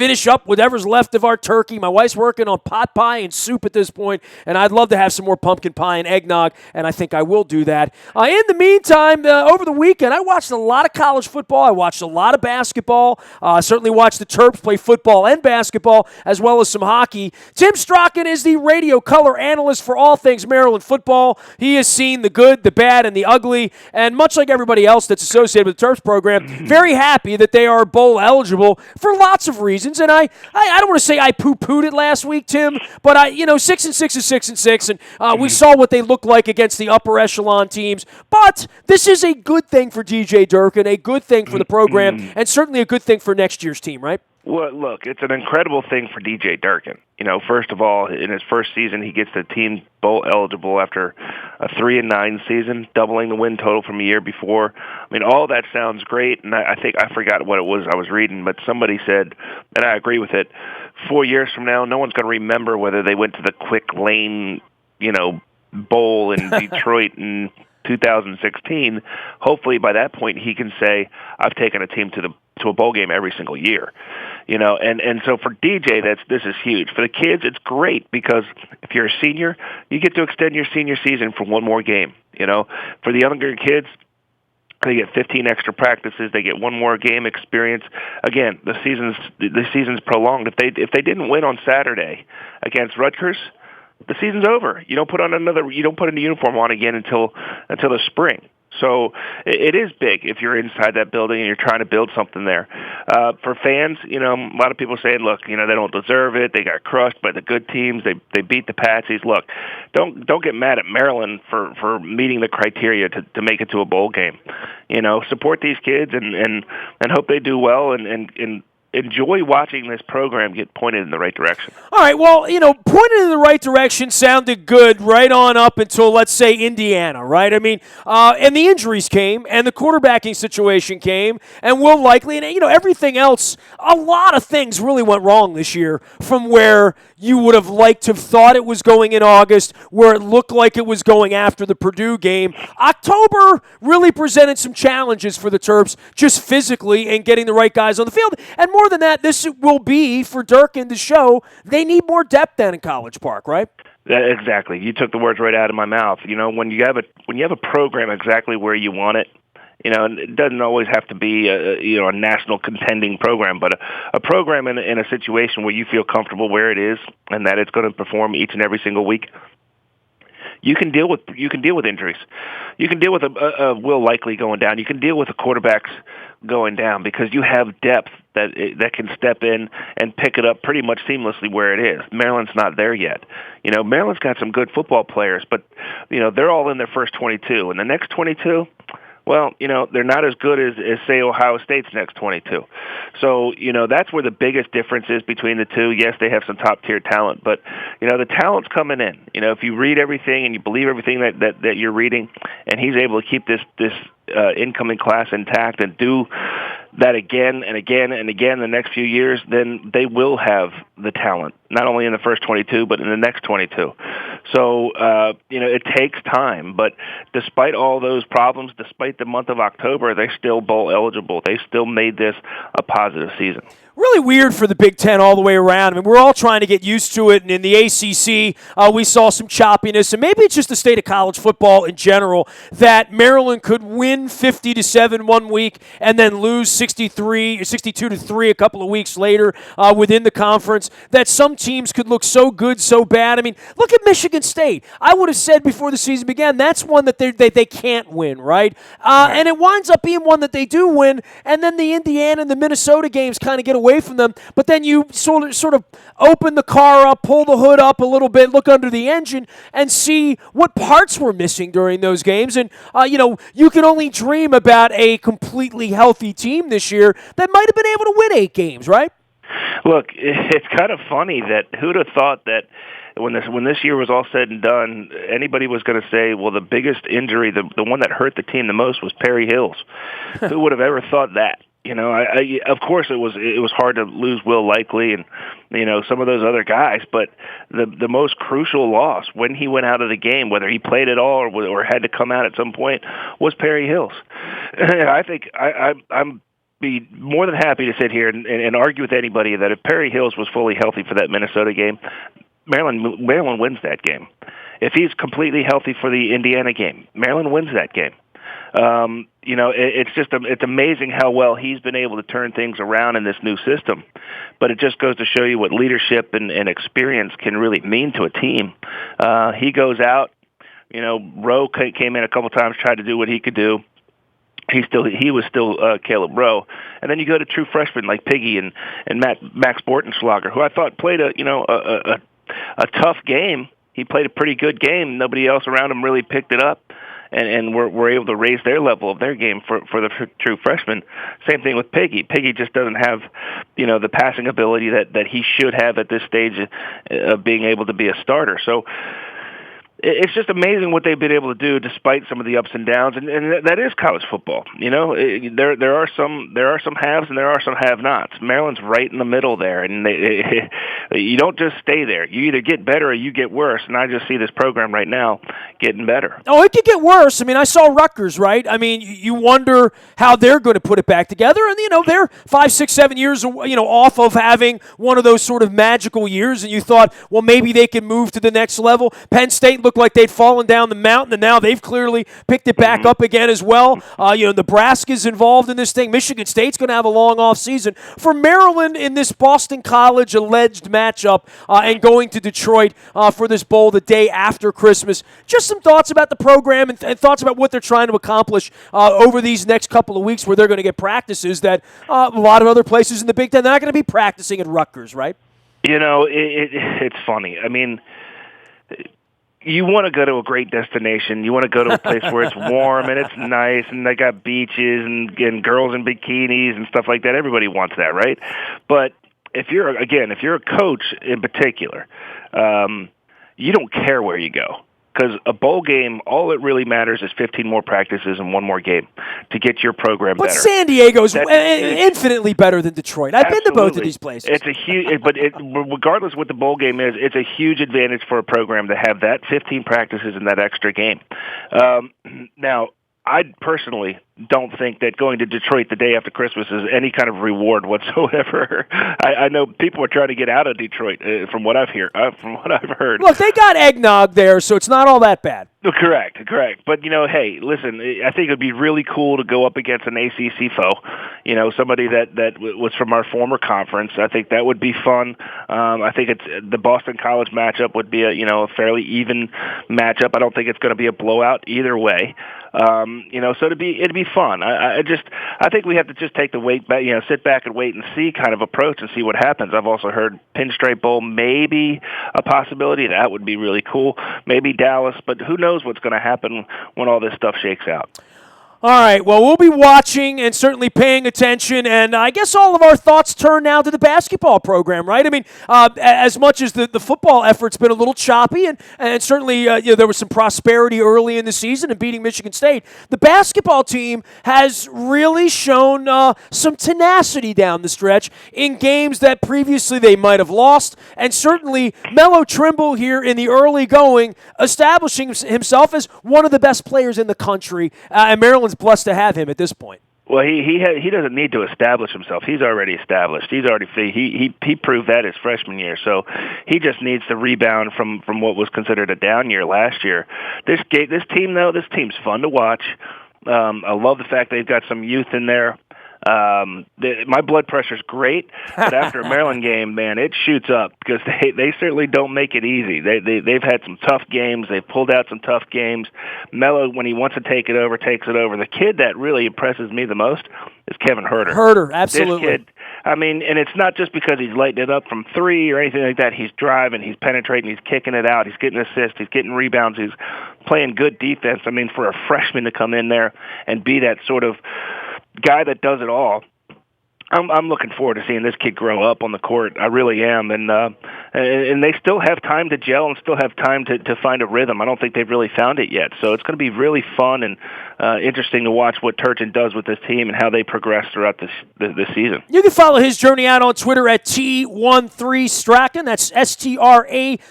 finish up whatever's left of our turkey. My wife's working on pot pie and soup at this point, and I'd love to have some more pumpkin pie and eggnog, and I think I will do that. In the meantime, over the weekend, I watched a lot of college football. I watched a lot of basketball. Certainly watched the Terps play football and basketball, as well as some hockey. Tim Strachan is the radio color analyst for all things Maryland football. He has seen the good, the bad, and the ugly, and much like everybody else that's associated with the Terps program, very happy that they are bowl eligible for lots of reasons. And I don't want to say I poo-pooed it last week, Tim, but 6-6 is 6-6, and we saw what they looked like against the upper echelon teams. But this is a good thing for DJ Durkin, a good thing for the program, and certainly a good thing for next year's team, right? Well, look, it's an incredible thing for DJ Durkin. First of all, in his first season, he gets the team bowl eligible after a 3-9 season, doubling the win total from a year before. I mean, all that sounds great, and I think I forgot what it was I was reading, but somebody said, and I agree with it, 4 years from now, no one's going to remember whether they went to the Quick Lane, bowl in Detroit in 2016. Hopefully, by that point, he can say, "I've taken a team to a bowl game every single year." And so for DJ, this is huge. For the kids, it's great because if you're a senior, you get to extend your senior season for one more game. For the younger kids, they get 15 extra practices. They get one more game experience. Again, the season's prolonged. If they didn't win on Saturday against Rutgers, the season's over. You don't put a uniform on again until the spring. So it is big if you're inside that building and you're trying to build something there. For fans, a lot of people saying, look, they don't deserve it. They got crushed by the good teams. They beat the Patsies. Look, don't get mad at Maryland for meeting the criteria to make it to a bowl game. Support these kids and hope they do well and enjoy watching this program get pointed in the right direction. All right, well, pointed in the right direction sounded good right on up until, let's say, Indiana, right? I mean, and the injuries came, and the quarterbacking situation came, and will likely, and, everything else, a lot of things really went wrong this year from where you would have liked to have thought it was going in August, where it looked like it was going after the Purdue game. October really presented some challenges for the Terps, just physically and getting the right guys on the field. And more than that, this will be for Durkin to show they need more depth down in College Park, right? Exactly. You took the words right out of my mouth. When you have a program exactly where you want it, and it doesn't always have to be a national contending program, but a program in a situation where you feel comfortable where it is and that it's going to perform each and every single week. You can deal with injuries. You can deal with a Will Likely going down. You can deal with the quarterbacks going down because you have depth that can step in and pick it up pretty much seamlessly where it is. Maryland's not there yet. Maryland's got some good football players, but they're all in their first 22, and the next 22. Well, they're not as good as say, Ohio State's next 22. So, that's where the biggest difference is between the two. Yes, they have some top-tier talent, but, the talent's coming in. If you read everything and you believe everything that you're reading, and he's able to keep this incoming class intact and do that again and again and again the next few years, then they will have the talent, not only in the first 22, but in the next 22. So, it takes time, but despite all those problems, despite the month of October, they're still bowl eligible. They still made this a positive season. Really weird for the Big Ten all the way around. I mean, we're all trying to get used to it, and in the ACC, we saw some choppiness, and maybe it's just the state of college football in general that Maryland could win 50-7 one week and then lose 62-3 a couple of weeks later within the conference, that some teams could look so good, so bad. I mean, look at Michigan State. I would have said before the season began, that's one that they can't win, right? And it winds up being one that they do win, and then the Indiana and the Minnesota games kind of get away from them, but then you sort of open the car up, pull the hood up a little bit, look under the engine, and see what parts were missing during those games. And, you can only dream about a completely healthy team this year that might have been able to win 8 games, right? Look, it's kind of funny that who'd have thought that when this year was all said and done, anybody was going to say, well, the biggest injury, the one that hurt the team the most was Perry Hills. Who would have ever thought that? Of course it was hard to lose Will Likely and some of those other guys, but the most crucial loss when he went out of the game, whether he played at all or had to come out at some point, was Perry Hills. I think I'm be more than happy to sit here and argue with anybody that if Perry Hills was fully healthy for that Minnesota game, Maryland wins that game. If he's completely healthy for the Indiana game, Maryland wins that game. It's amazing how well he's been able to turn things around in this new system. But it just goes to show you what leadership and experience can really mean to a team. He goes out. Rowe came in a couple times, tried to do what he could do. He was still Caleb Rowe, and then you go to true freshmen like Piggy and Max Bortenschlager, who I thought played a tough game. He played a pretty good game. Nobody else around him really picked it up, and were able to raise their level of their game for the true freshmen. Same thing with Piggy. Piggy just doesn't have the passing ability that he should have at this stage of being able to be a starter. So it's just amazing what they've been able to do despite some of the ups and downs, and that is college football. There are some haves and there are some have-nots. Maryland's right in the middle there, and you don't just stay there. You either get better or you get worse, and I just see this program right now getting better. Oh, it could get worse. I mean, I saw Rutgers, right? I mean, you wonder how they're going to put it back together, and they're 5, 6, 7 years off of having one of those sort of magical years, and you thought, well, maybe they can move to the next level. Penn State looked like they'd fallen down the mountain, and now they've clearly picked it back up again as well. Nebraska's involved in this thing. Michigan State's going to have a long off season. For Maryland in this Boston College alleged matchup and going to Detroit for this bowl the day after Christmas, just some thoughts about the program and thoughts about what they're trying to accomplish over these next couple of weeks where they're going to get practices that a lot of other places in the Big Ten, they're not going to be practicing at Rutgers, right? It's funny. I mean, you want to go to a great destination. You want to go to a place where it's warm and it's nice and they got beaches and girls in bikinis and stuff like that. Everybody wants that, right? But if you're a coach in particular, you don't care where you go. Because a bowl game, all it really matters is 15 more practices and one more game to get your program better. But San Diego's infinitely better than Detroit. I've been to both of these places. It's a huge, regardless of what the bowl game is, it's a huge advantage for a program to have that 15 practices and that extra game. Now, I personally don't think that going to Detroit the day after Christmas is any kind of reward whatsoever. I know people are trying to get out of Detroit from what I've heard. Look, they got eggnog there, so it's not all that bad. Correct. But, hey, listen, I think it would be really cool to go up against an ACC foe, somebody that was from our former conference. I think that would be fun. I think the Boston College matchup would be a fairly even matchup. I don't think it's going to be a blowout either way. So it'd be fun. I think we have to just take the wait back, sit back and wait and see kind of approach and see what happens. I've also heard Pinstripe Bowl maybe a possibility. That would be really cool. Maybe Dallas, but who knows what's going to happen when all this stuff shakes out. All right, well, we'll be watching and certainly paying attention, and I guess all of our thoughts turn now to the basketball program, right? I mean, as much as the football effort's been a little choppy, and certainly there was some prosperity early in the season in beating Michigan State, the basketball team has really shown some tenacity down the stretch in games that previously they might have lost, and certainly Melo Trimble here in the early going, establishing himself as one of the best players in the country, and Maryland's blessed to have him at this point. Well, he doesn't need to establish himself. He's already established. He proved that his freshman year. So he just needs to rebound from what was considered a down year last year. This team's fun to watch. I love the fact they've got some youth in there. My blood pressure's great, but after a Maryland game, man, it shoots up because they certainly don't make it easy. They've had some tough games. They've pulled out some tough games. Melo, when he wants to take it over, takes it over. The kid that really impresses me the most is Kevin Herter. Herter, absolutely. This kid, I mean, and it's not just because he's lighting it up from three or anything like that. He's driving, he's penetrating, he's kicking it out, he's getting assists, he's getting rebounds, he's playing good defense. I mean, for a freshman to come in there and be that sort of guy that does it all, I'm looking forward to seeing this kid grow up on the court. I really am, and they still have time to gel and still have time to find a rhythm. I don't think they've really found it yet, so it's going to be really fun and interesting to watch what Turgeon does with this team and how they progress throughout this season. You can follow his journey out on Twitter at T13Strachan. That's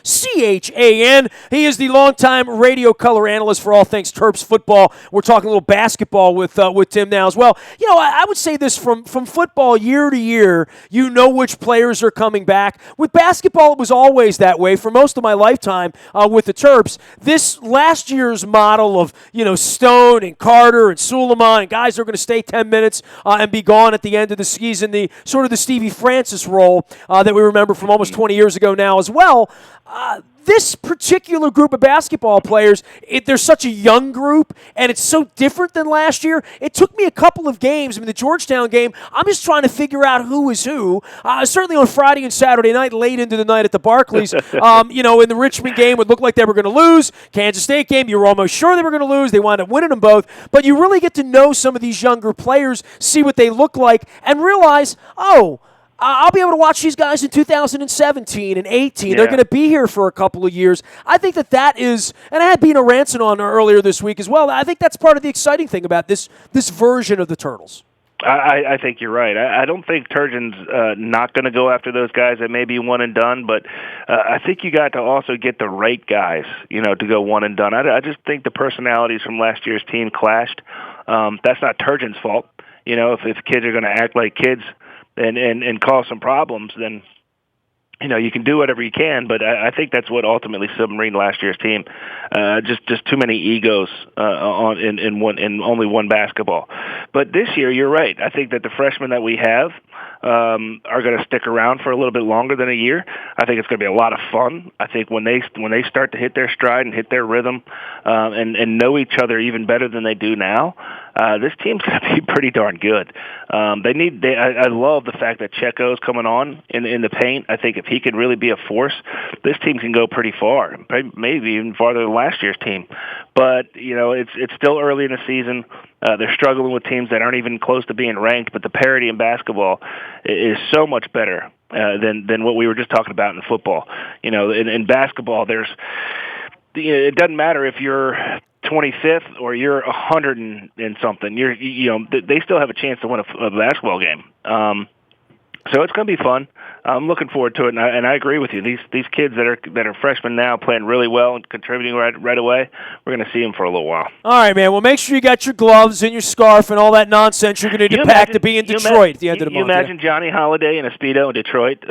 STRACHAN. He is the longtime radio color analyst for all things Terps football. We're talking a little basketball with Tim now as well. I would say this from football year to year, you know which players are coming back. With basketball, it was always that way for most of my lifetime with the Terps. This last year's model of, Stone and Carter and Suleiman and guys that are going to stay 10 minutes and be gone at the end of the season, the sort of the Stevie Francis role that we remember from almost 20 years ago now as well. This particular group of basketball players, they're such a young group, and it's so different than last year. It took me a couple of games. I mean, the Georgetown game, I'm just trying to figure out who is who. Certainly on Friday and Saturday night, late into the night at the Barclays, in the Richmond game, it looked like they were going to lose. Kansas State game, you were almost sure they were going to lose. They wound up winning them both. But you really get to know some of these younger players, see what they look like, and realize, I'll be able to watch these guys in 2017 and 18. Yeah. They're going to be here for a couple of years. I think that is, and I had Bino Ranson on earlier this week as well. I think that's part of the exciting thing about this version of the Turtles. I think you're right. I don't think Turgeon's not going to go after those guys that may be one and done, but I think you got to also get the right guys, to go one and done. I just think the personalities from last year's team clashed. That's not Turgeon's fault. If kids are going to act like kids and cause some problems, then you can do whatever you can. But I think that's what ultimately submarined last year's team. Just too many egos in only one basketball. But this year, you're right. I think that the freshmen that we have are going to stick around for a little bit longer than a year. I think it's going to be a lot of fun. I think when they start to hit their stride and hit their rhythm and know each other even better than they do now, this team's going to be pretty darn good. I love the fact that Checo's coming on in the paint. I think if he can really be a force, this team can go pretty far, maybe even farther than last year's team. But it's still early in the season. They're struggling with teams that aren't even close to being ranked. But the parity in basketball is so much better than what we were just talking about in football. In basketball, it doesn't matter if you're 25th or you're 100 and something. They still have a chance to win a basketball game. So it's going to be fun. I'm looking forward to it, and I agree with you. These kids that are freshmen now playing really well and contributing right away, we're going to see them for a little while. All right, man. Well, make sure you got your gloves and your scarf and all that nonsense you're going to need to pack to be in Detroit at the end of the month. You imagine Johnny Holiday in a Speedo in Detroit?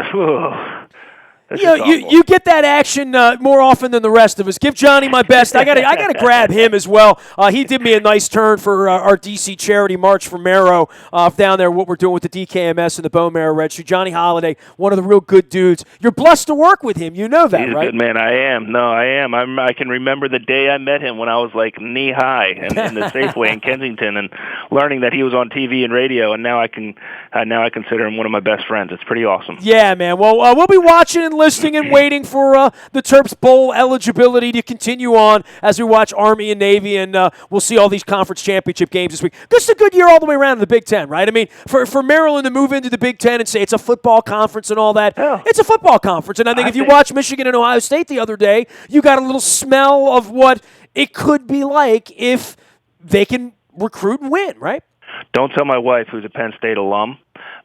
You get that action more often than the rest of us. Give Johnny my best. I gotta grab him as well. He did me a nice turn for our DC charity march for Marrow down there. What we're doing with the DKMS and the Bone Marrow Registry. Johnny Holiday, one of the real good dudes. You're blessed to work with him. You know that, He's right? He's a good man. I am. No, I am. I can remember the day I met him when I was like knee high in the Safeway in Kensington, and learning that he was on TV and radio. And now I consider him one of my best friends. It's pretty awesome. Yeah, man. Well, we'll be watching and listening and waiting for the Terps Bowl eligibility to continue on as we watch Army and Navy, and we'll see all these conference championship games this week. Just a good year all the way around in the Big Ten, right? I mean, for Maryland to move into the Big Ten and say it's a football conference and all that, it's a football conference. And I think if you watch Michigan and Ohio State the other day, you got a little smell of what it could be like if they can recruit and win, right? Don't tell my wife, who's a Penn State alum,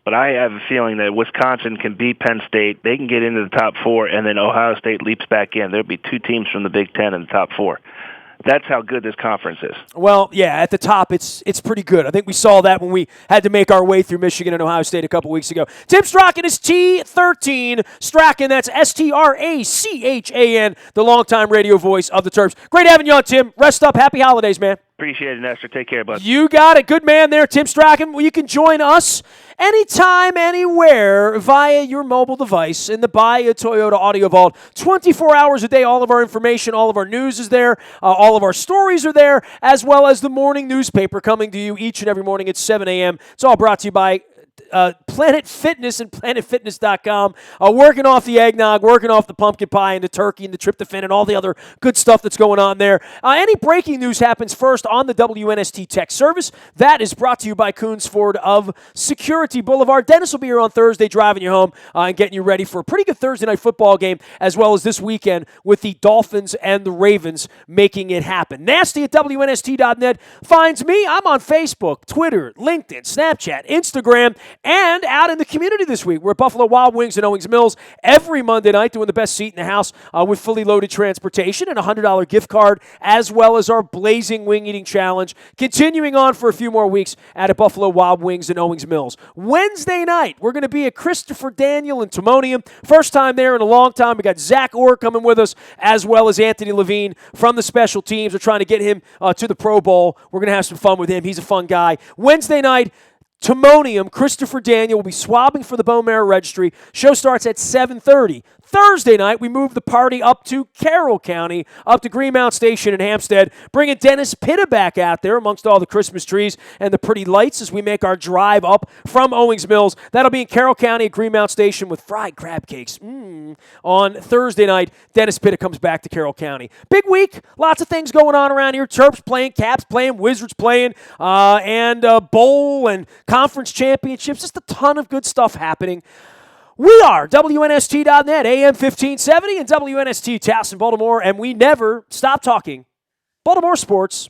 but I have a feeling that Wisconsin can beat Penn State. They can get into the top four, and then Ohio State leaps back in. There'll be two teams from the Big Ten in the top four. That's how good this conference is. Well, yeah, at the top, it's pretty good. I think we saw that when we had to make our way through Michigan and Ohio State a couple weeks ago. Tim Strachan is T13 Strachan. That's STRACHAN, the longtime radio voice of the Terps. Great having you on, Tim. Rest up. Happy holidays, man. Appreciate it, Nestor. Take care, bud. You got it. Good man there, Tim Strachan. Well, you can join us anytime, anywhere via your mobile device in the Buy a Toyota Audio Vault. 24 hours a day, all of our information, all of our news is there, all of our stories are there, as well as the morning newspaper coming to you each and every morning at 7 a.m. It's all brought to you by Planet Fitness and planetfitness.com, working off the eggnog, working off the pumpkin pie and the turkey and the tryptophan and all the other good stuff that's going on there. Any breaking news happens first on the WNST Tech Service. That is brought to you by Coons Ford of Security Boulevard. Dennis will be here on Thursday driving you home and getting you ready for a pretty good Thursday night football game, as well as this weekend with the Dolphins and the Ravens making it happen. Nasty at WNST.net finds me. I'm on Facebook, Twitter, LinkedIn, Snapchat, Instagram, and out in the community this week. We're at Buffalo Wild Wings in Owings Mills every Monday night doing the best seat in the house with fully loaded transportation and a $100 gift card, as well as our Blazing Wing Eating Challenge, continuing on for a few more weeks at Buffalo Wild Wings in Owings Mills. Wednesday night, we're going to be at Christopher Daniel in Timonium. First time there in a long time. We got Zach Orr coming with us, as well as Anthony Levine from the special teams. We're trying to get him to the Pro Bowl. We're going to have some fun with him. He's a fun guy. Wednesday night, Timonium, Christopher Daniel will be swabbing for the bone marrow registry. Show starts at 7:30. Thursday night, we move the party up to Carroll County, up to Greenmount Station in Hampstead, bringing Dennis Pitta back out there amongst all the Christmas trees and the pretty lights as we make our drive up from Owings Mills. That'll be in Carroll County at Greenmount Station with fried crab cakes. On Thursday night, Dennis Pitta comes back to Carroll County. Big week, lots of things going on around here. Terps playing, Caps playing, Wizards playing, and bowl and conference championships. Just a ton of good stuff happening. We are WNST.net, AM 1570, and WNST Towson, Baltimore, and we never stop talking Baltimore sports.